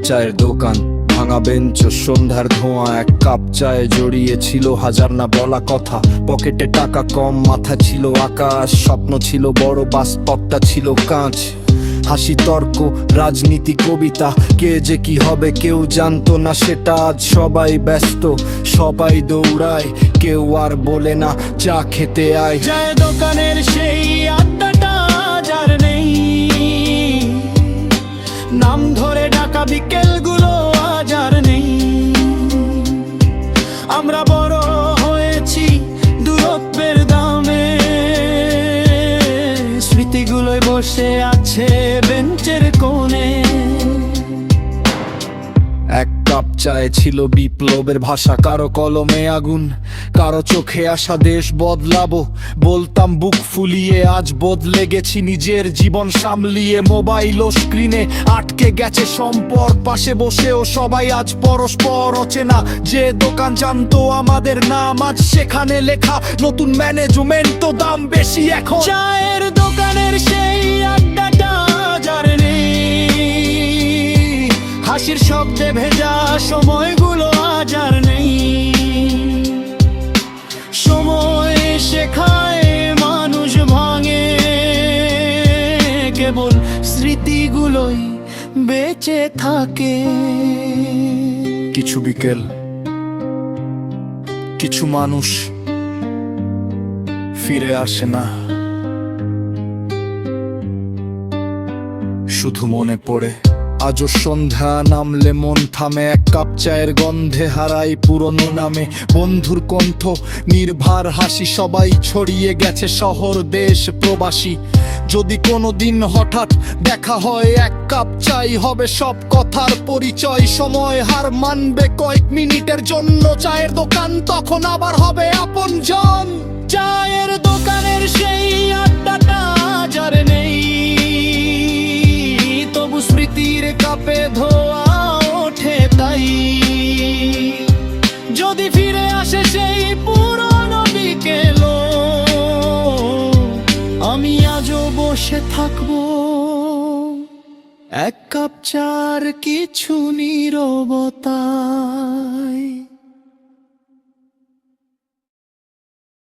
চায়ের দোকান, ভাঙা বেঞ্চ, সন্ধ্যার ধোঁয়া, এক কাপ চায়ে জড়িয়ে ছিল হাজার না বলা কথা। পকেটে টাকা কম, মাথা ছিল আকাশ, স্বপ্ন ছিল বড়, বাস্তবটা ছিল কাঁচ। হাসি, তর্ক, রাজনীতি, কবিতা, কে যে কি হবে কেউ জানতো না সেটা। আজ সবাই ব্যস্ত, সবাই দৌড়ায়, কেউ আর বলে না চা খেতে আয়। চায়ের দোকানের সেই আড্ডাটা যার নেই, নাম ধরে ডাকা বিকেলগুলো আজ আর নেই। আমরা বড় হয়েছি দূরত্বের দামে, স্মৃতিগুলোয় বসে আছে বেঞ্চের কোণে। এক কাপ চায়ে ছিল বিপ্লবের ভাষা, কারো কলমে আগুন, কারো চোখে আসা দেশ বদলাবো। বলতাম বুক ফুলিয়ে, আজ বদলে গেছি নিজের জীবন সামলিয়ে। মোবাইল ও স্ক্রিনে আটকে গেছে সম্পর্ক, পাশে বসেও সবাই আজ পরস্পর অচেনা। যে দোকান জানতো আমাদের নাম, আজ সেখানে লেখা নতুন ম্যানেজমেন্ট, তো দাম বেশি এখন। চায়ের দোকানের সেই আড্ডাটা যার নেই, হাসির শব্দে ভেজা সময়গুলো আজ আর নেই। সময় শেখায় মানুষ ভাঙে, কেবল স্মৃতিগুলোই বেঁচে থাকে। কিছু বিকেল, কিছু মানুষ ফিরে আসে না, শুধু মনে পড়ে। আজও সন্ধ্যা নামলে মন থামে, এক কাপ চায়ের গন্ধে হারাই পুরনো নামে। বন্ধুর কণ্ঠ, নির্ভার হাসি, সবাই ছড়িয়ে গেছে শহর দেশ প্রবাসী। যদি কোনোদিন হঠাৎ দেখা হয়, এক কাপ চাই হবে সব কথার পরিচয়। সময় হার মানবে কয়েক মিনিটের জন্য, চায়ের দোকান তখন আবার হবে আপনজন। চায়ের দোকানের সেই আড্ডাটা যার নেই, তবু স্মৃতির কাপে ধোয়া ওঠে তাই। যদি ফিরে আসে সেই পুরনো বিকেল, আমি আজও বসে থাকবো এক কাপ চার কিছু নীরবতায়।